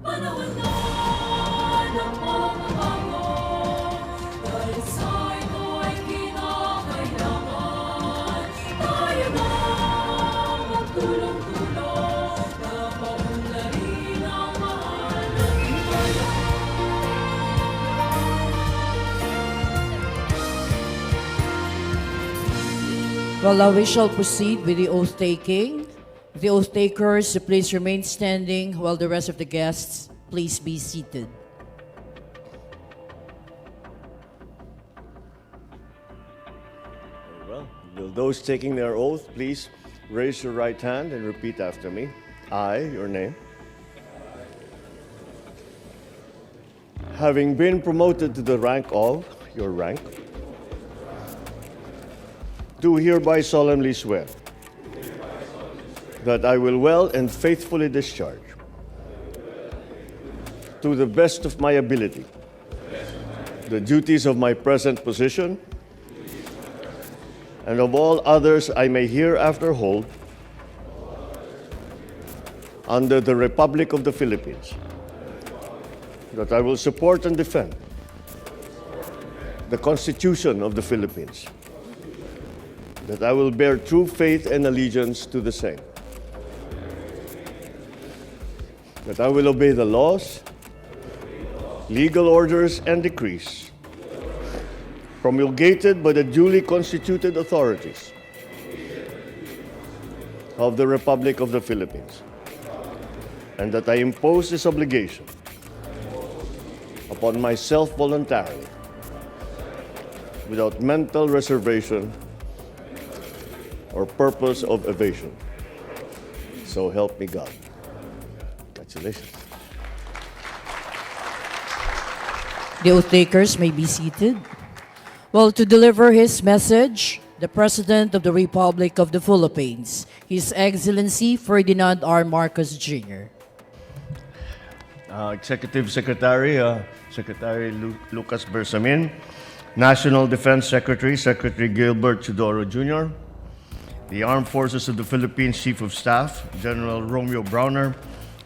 Panahon na ng pagbabago, dahil sa ito ay kinakailangan. Tayo na magtulong-tulong na maunlarin ang mahal nating bayan. Well, now we shall proceed with the oath-taking. The oath-takers, please remain standing while the rest of the guests, please be seated. Very well. Will those taking their oath please raise your right hand and repeat after me? I, your name. Having been promoted to the rank of your rank, do hereby solemnly swear that I will well and faithfully discharge, to the best of my ability, the duties of my present position and of all others I may hereafter hold under the Republic of the Philippines, that I will support and defend the Constitution of the Philippines, that I will bear true faith and allegiance to the same, that I will obey the laws, legal orders, and decrees promulgated by the duly constituted authorities of the Republic of the Philippines, and that I impose this obligation upon myself voluntarily, without mental reservation or purpose of evasion. So help me God. Congratulations. The oath-takers may be seated. Well, to deliver his message, the President of the Republic of the Philippines, His Excellency Ferdinand R. Marcos Jr. Executive Secretary, Secretary Lucas Bersamin, National Defense Secretary, Secretary Gilbert Chudoro Jr., the Armed Forces of the Philippines Chief of Staff, General Romeo Browner,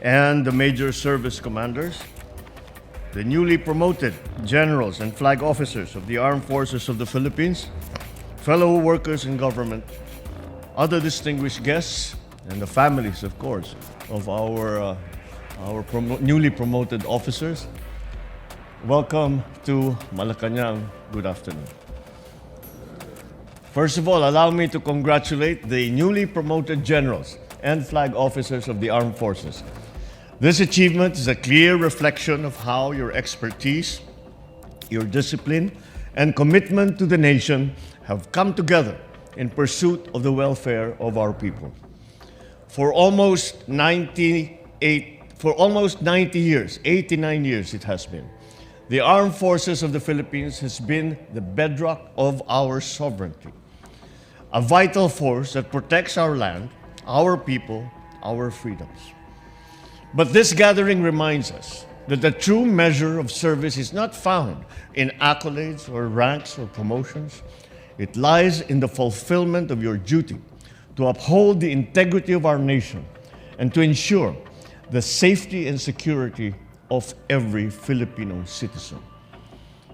and the major service commanders, the newly promoted generals and flag officers of the Armed Forces of the Philippines, fellow workers in government, other distinguished guests, and the families, of course, of our newly promoted officers. Welcome to Malacanang. Good afternoon. First of all, allow me to congratulate the newly promoted generals and flag officers of the armed forces. This achievement is a clear reflection of how your expertise, your discipline, and commitment to the nation have come together in pursuit of the welfare of our people. For almost 90 years, 89 years it has been, the Armed Forces of the Philippines has been the bedrock of our sovereignty, a vital force that protects our land, our people, our freedoms. But this gathering reminds us that the true measure of service is not found in accolades or ranks or promotions. It lies in the fulfillment of your duty to uphold the integrity of our nation and to ensure the safety and security of every Filipino citizen.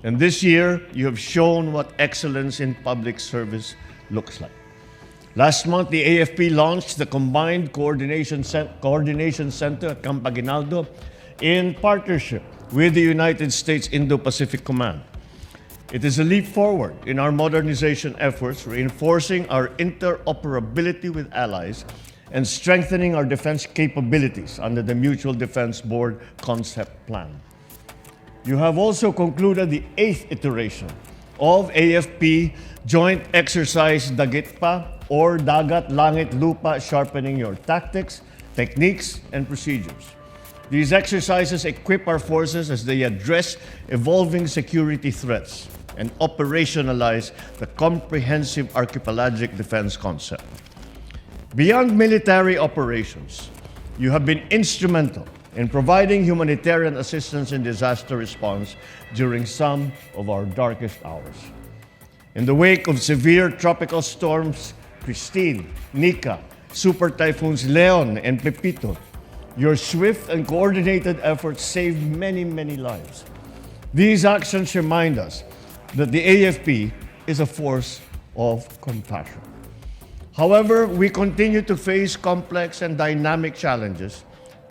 And this year, you have shown what excellence in public service looks like. Last month, the AFP launched the Combined Coordination Center at Camp Aguinaldo in partnership with the United States Indo-Pacific Command. It is a leap forward in our modernization efforts, reinforcing our interoperability with allies and strengthening our defense capabilities under the Mutual Defense Board concept plan. You have also concluded the 8th iteration of AFP Joint Exercise Dagitpa or Dagat Langit Lupa, sharpening your tactics, techniques, and procedures. These exercises equip our forces as they address evolving security threats and operationalize the comprehensive archipelagic defense concept. Beyond military operations, you have been instrumental in providing humanitarian assistance and disaster response during some of our darkest hours. In the wake of severe tropical storms Christine, Nika, super typhoons Leon and Pepito, Your swift and coordinated efforts saved many, many lives. These actions remind us that the AFP is a force of compassion. However, we continue to face complex and dynamic challenges,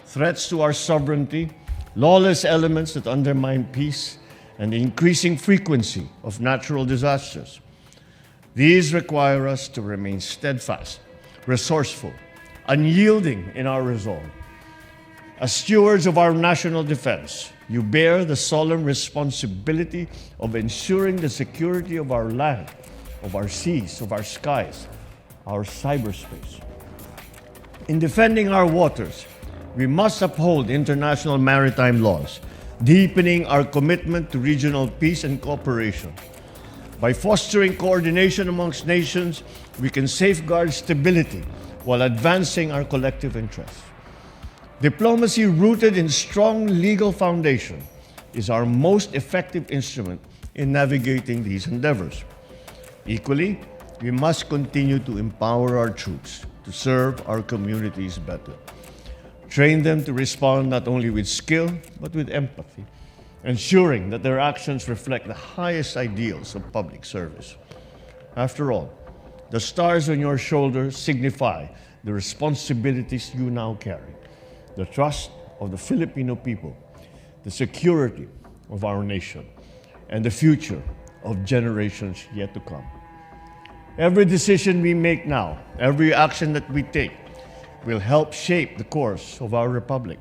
threats to our sovereignty, lawless elements that undermine peace, and the increasing frequency of natural disasters. These require us to remain steadfast, resourceful, unyielding in our resolve. As stewards of our national defense, you bear the solemn responsibility of ensuring the security of our land, of our seas, of our skies, our cyberspace. In defending our waters, we must uphold international maritime laws, deepening our commitment to regional peace and cooperation. By fostering coordination amongst nations, we can safeguard stability while advancing our collective interests. Diplomacy rooted in strong legal foundation is our most effective instrument in navigating these endeavors. Equally, we must continue to empower our troops to serve our communities better. Train them to respond not only with skill, but with empathy, ensuring that their actions reflect the highest ideals of public service. After all, the stars on your shoulders signify the responsibilities you now carry, the trust of the Filipino people, the security of our nation, and the future of generations yet to come. Every decision we make now, every action that we take, will help shape the course of our republic.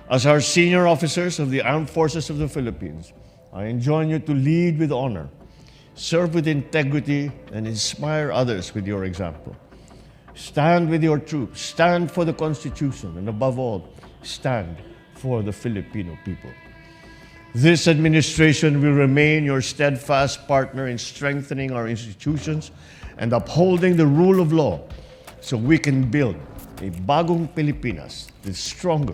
As our senior officers of the Armed Forces of the Philippines, I enjoin you to lead with honor, serve with integrity, and inspire others with your example. Stand with your troops, stand for the Constitution, and above all, stand for the Filipino people. This administration will remain your steadfast partner in strengthening our institutions and upholding the rule of law so we can build a bagong Pilipinas that is stronger,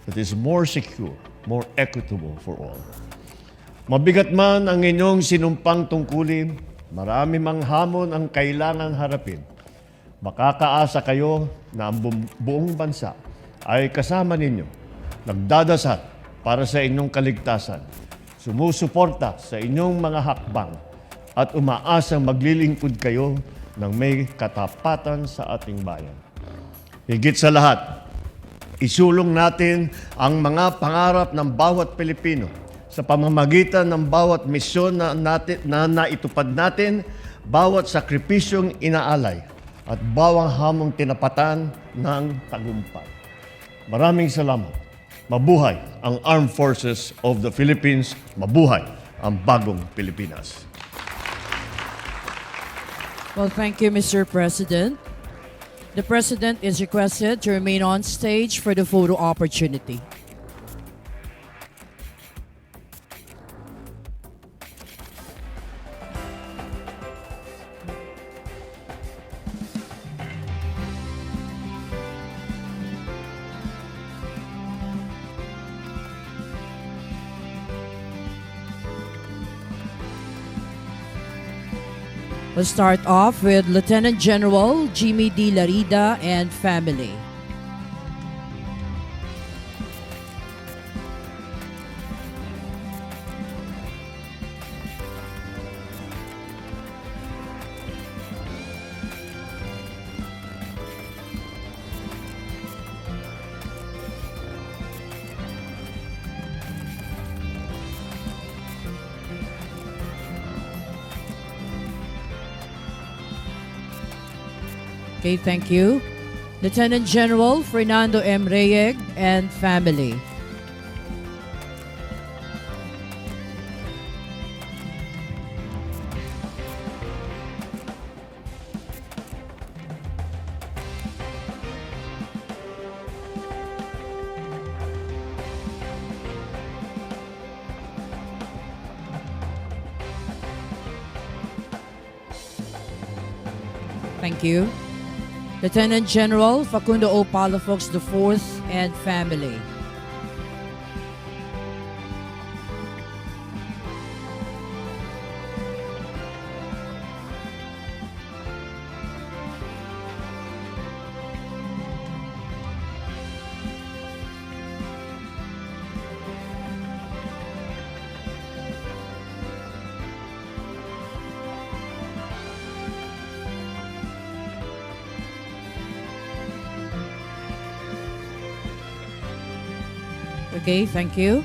that is more secure, more equitable for all. Mabigat man ang inyong sinumpang tungkulin, marami mang hamon ang kailangan harapin. Makakaasa kayo na ang buong bansa ay kasama ninyo, nagdadasal para sa inyong kaligtasan, sumusuporta sa inyong mga hakbang, at umaasang maglilingkod kayo ng may katapatan sa ating bayan. Higit sa lahat, isulong natin ang mga pangarap ng bawat Pilipino sa pamamagitan ng bawat misyon na naitupad natin, bawat sakripisyong inaalay, at bawang hamong tinapatan ng tagumpay. Maraming salamat. Mabuhay ang Armed Forces of the Philippines. Mabuhay ang bagong Pilipinas. Well, thank you, Mr. President. The President is requested to remain on stage for the photo opportunity. We'll start off with Lieutenant General Jimmy D. Larida and family. Okay, thank you. Lieutenant General Fernando M. Reyeg and family. Thank you. Lieutenant General Facundo O. Palafox IV and family. Okay, thank you.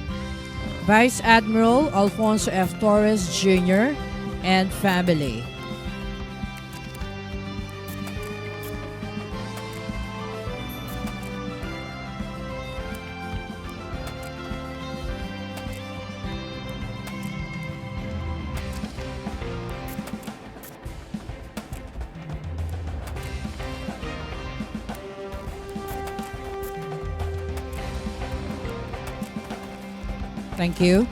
Vice Admiral Alfonso F. Torres Jr. and family. Thank you.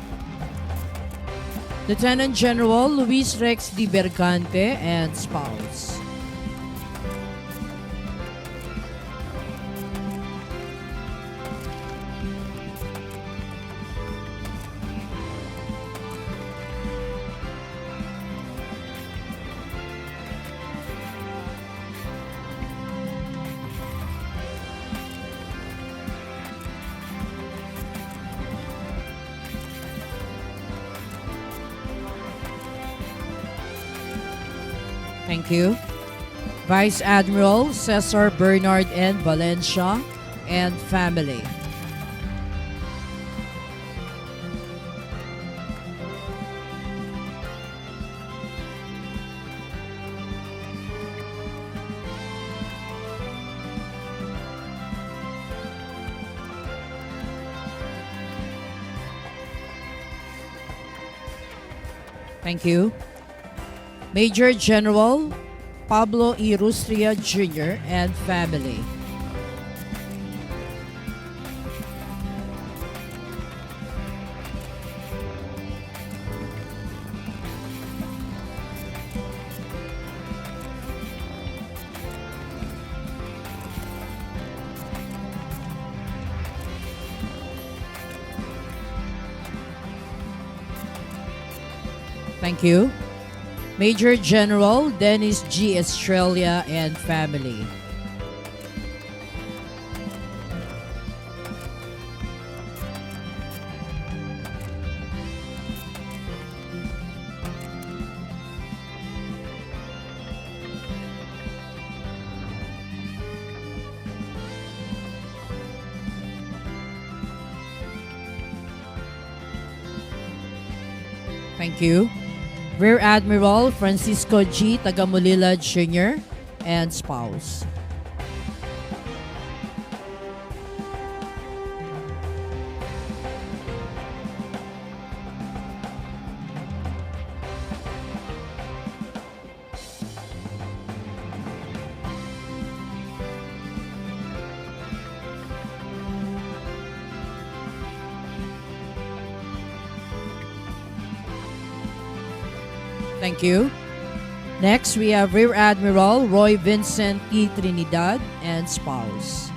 Lieutenant General Luis Rex D. Bergante and spouse. Thank you. Vice Admiral Cesar Bernard N. Valencia and family. Thank you. Major General Pablo E. Rustria Jr. and family. Thank you. Major General Dennis G. Estrella and family. Thank you. Rear Admiral Francisco G. Tagamulila Jr. and spouse. Thank you. Next, we have Rear Admiral Roy Vincent E. Trinidad and spouse.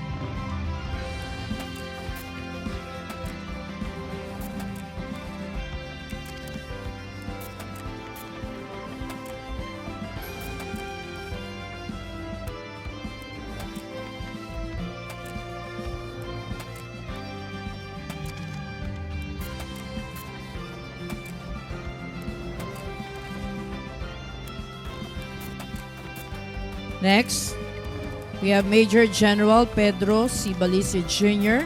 Next, we have Major General Pedro C. Balice Jr.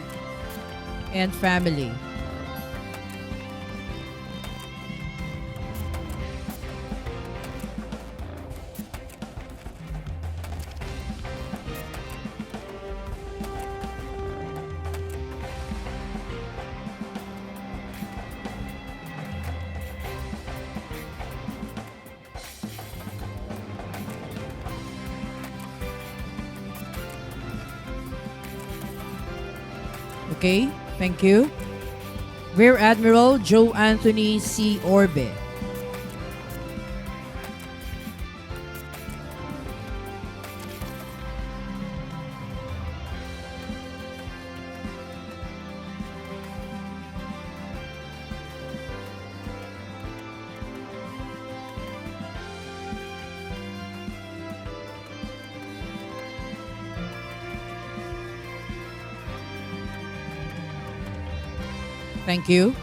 and family. Okay, thank you. Rear Admiral Joe Anthony C. Orbe. Thank you.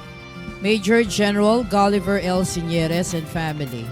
Major General Gulliver L. Sinieres and family.